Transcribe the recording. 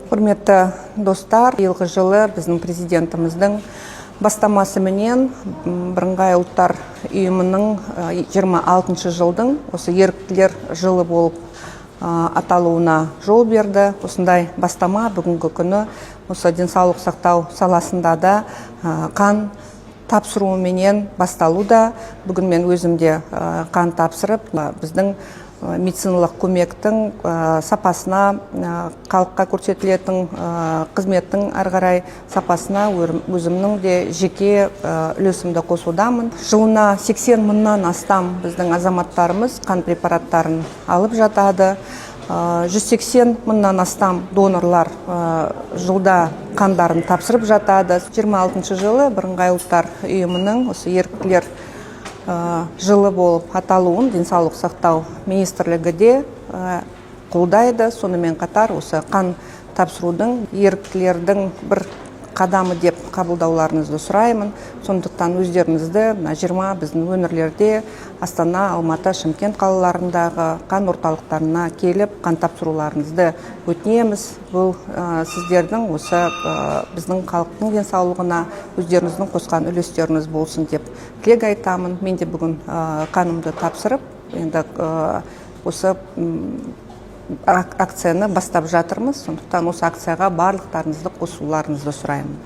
Құрметті достар, биылғы жылы біздің президентіміздің бастамасы менен Бірыңғай ұлттар ұйымының 26 жылдың осы еріктілер жылы болып аталуына жол берді. Осындай бастама бүгінгі күні осы денсаулық сақтау саласында да қан тапсыруменен басталуда. Бүгін мен өзімде қан тапсырып, біздің медициналық көмектің сапасына, халыққа көрсетілетін қызметтің ары қарай сапасына өзімнің де жеке үлесімді қосудамын. Жылына 80 мыңнан астам біздің азаматтарымыз қан препараттарын алып жатады. 180 мыңнан астам донорлар жылда қандарын тапсырып жатады. 26 жылы Бірыңғай ұлттар ұйымының осы еріктілер жылы болып аталуын денсаулық сақтау министрлігі де қолдайды. Сонымен қатар осы қан тапсырудың еріктілердің бір қадамы деп қабылдауларыңызды сұраймын. Сондықтан өздеріңізді 20 біздің өңірлерде Астана, Алматы, Шымкент қалаларындағы қан орталықтарына келіп қан тапсыруларыңызды өтінеміз. Бұл сіздердің осы біздің халықтың денсаулығына өздеріңіздің қосқан үлестеріңіз болсын деп тілек айтамын. Мен де бүгін қанымды тапсырып, енді осы акцияны бастап жатырмыз. Сондықтан осы акцияға барлықтарыңызды қосуларыңызды сұраймын.